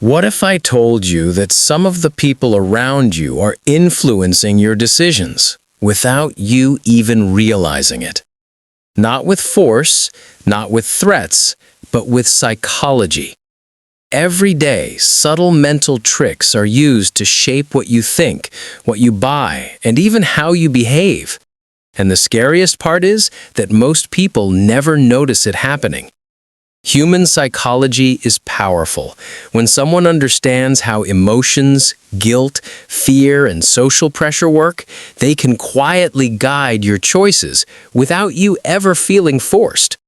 What if I told you that some of the people around you are influencing your decisions without you even realizing it? Not with force, not with threats, but with psychology. Every day, subtle mental tricks are used to shape what you think, what you buy, and even how you behave. And the scariest part is that most people never notice it happening. Human psychology is powerful. When someone understands how emotions, guilt, fear, and social pressure work, they can quietly guide your choices without you ever feeling forced.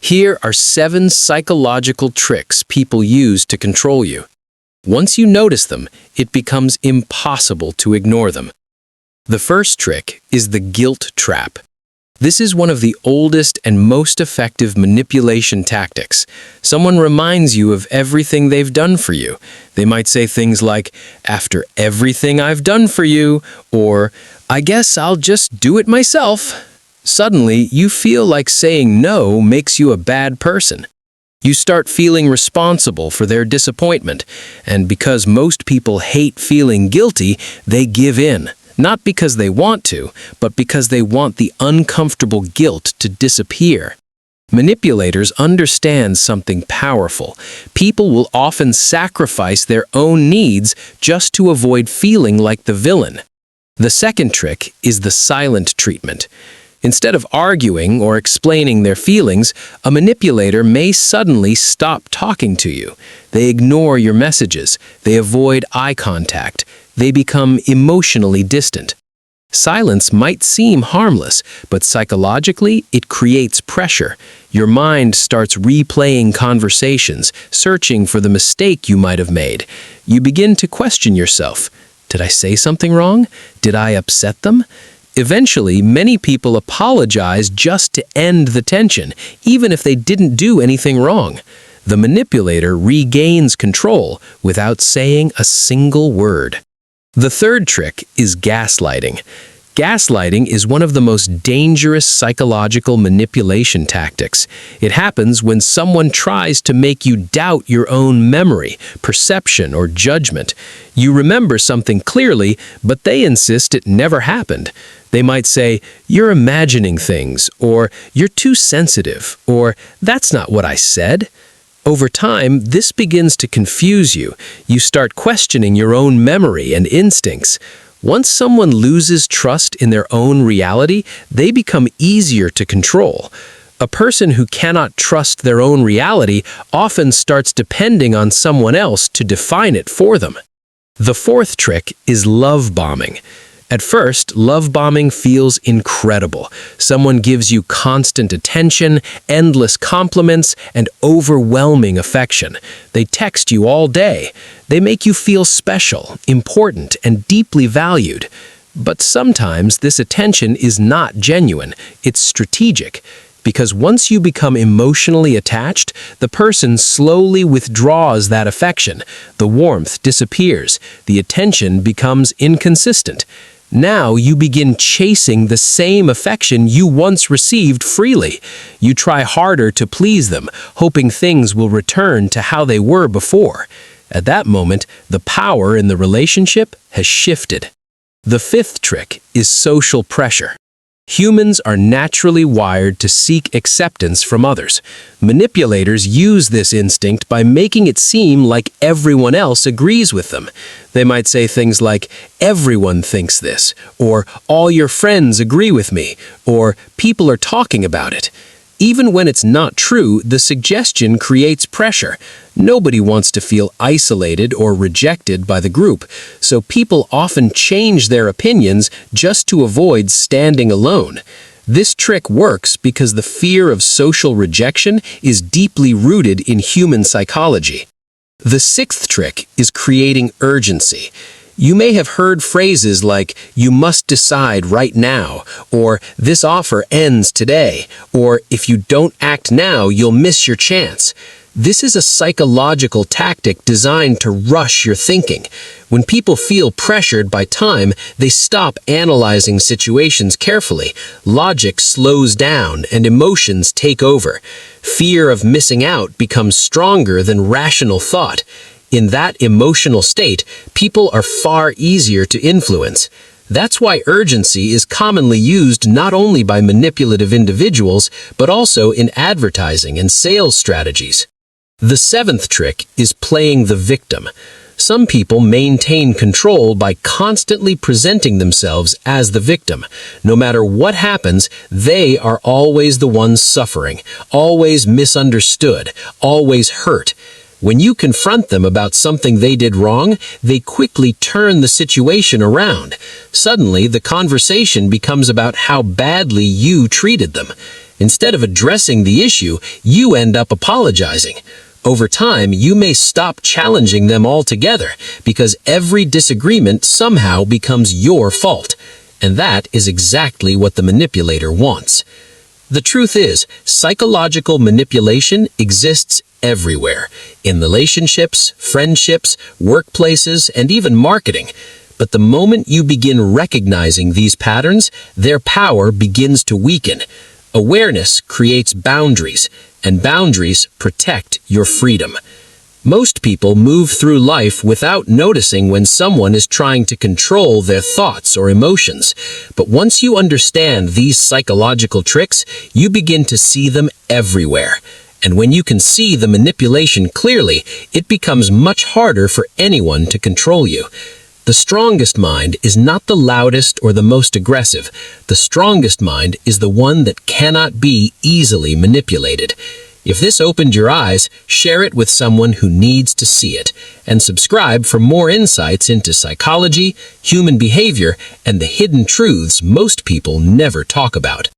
Here are 7 psychological tricks people use to control you. Once you notice them, it becomes impossible to ignore them. The first trick is the guilt trap. This is one of the oldest and most effective manipulation tactics. Someone reminds you of everything they've done for you. They might say things like, "After everything I've done for you," or "I guess I'll just do it myself." Suddenly, you feel like saying no makes you a bad person. You start feeling responsible for their disappointment, and because most people hate feeling guilty, they give in. Not because they want to, but because they want the uncomfortable guilt to disappear. Manipulators understand something powerful. People will often sacrifice their own needs just to avoid feeling like the villain. The second trick is the silent treatment. Instead of arguing or explaining their feelings, a manipulator may suddenly stop talking to you. They ignore your messages. They avoid eye contact. They become emotionally distant. Silence might seem harmless, but psychologically, it creates pressure. Your mind starts replaying conversations, searching for the mistake you might have made. You begin to question yourself. Did I say something wrong? Did I upset them? Eventually, many people apologize just to end the tension, even if they didn't do anything wrong. The manipulator regains control without saying a single word. The third trick is gaslighting. Gaslighting is one of the most dangerous psychological manipulation tactics. It happens when someone tries to make you doubt your own memory, perception, or judgment. You remember something clearly, but they insist it never happened. They might say, "You're imagining things," or "You're too sensitive," or "That's not what I said." Over time, this begins to confuse you. You start questioning your own memory and instincts. Once someone loses trust in their own reality, they become easier to control. A person who cannot trust their own reality often starts depending on someone else to define it for them. The fourth trick is love bombing. At first, love bombing feels incredible. Someone gives you constant attention, endless compliments, and overwhelming affection. They text you all day. They make you feel special, important, and deeply valued. But sometimes this attention is not genuine. It's strategic. Because once you become emotionally attached, the person slowly withdraws that affection. The warmth disappears. The attention becomes inconsistent. Now you begin chasing the same affection you once received freely. You try harder to please them, hoping things will return to how they were before. At that moment, the power in the relationship has shifted. The fifth trick is social pressure. Humans are naturally wired to seek acceptance from others. Manipulators use this instinct by making it seem like everyone else agrees with them. They might say things like, "Everyone thinks this," or "All your friends agree with me," or "People are talking about it." Even when it's not true, the suggestion creates pressure. Nobody wants to feel isolated or rejected by the group, so people often change their opinions just to avoid standing alone. This trick works because the fear of social rejection is deeply rooted in human psychology. The sixth trick is creating urgency. You may have heard phrases like, "You must decide right now," or "This offer ends today," or "If you don't act now, you'll miss your chance." This is a psychological tactic designed to rush your thinking. When people feel pressured by time, they stop analyzing situations carefully. Logic slows down and emotions take over. Fear of missing out becomes stronger than rational thought. In that emotional state, people are far easier to influence. That's why urgency is commonly used not only by manipulative individuals, but also in advertising and sales strategies. The seventh trick is playing the victim. Some people maintain control by constantly presenting themselves as the victim. No matter what happens, they are always the ones suffering, always misunderstood, always hurt. When you confront them about something they did wrong, they quickly turn the situation around. Suddenly, the conversation becomes about how badly you treated them. Instead of addressing the issue, you end up apologizing. Over time, you may stop challenging them altogether because every disagreement somehow becomes your fault. And that is exactly what the manipulator wants. The truth is, psychological manipulation exists everywhere, in relationships, friendships, workplaces, and even marketing. But the moment you begin recognizing these patterns, their power begins to weaken. Awareness creates boundaries, and boundaries protect your freedom. Most people move through life without noticing when someone is trying to control their thoughts or emotions. But once you understand these psychological tricks, you begin to see them everywhere. And when you can see the manipulation clearly, it becomes much harder for anyone to control you. The strongest mind is not the loudest or the most aggressive. The strongest mind is the one that cannot be easily manipulated. If this opened your eyes, share it with someone who needs to see it, and subscribe for more insights into psychology, human behavior, and the hidden truths most people never talk about.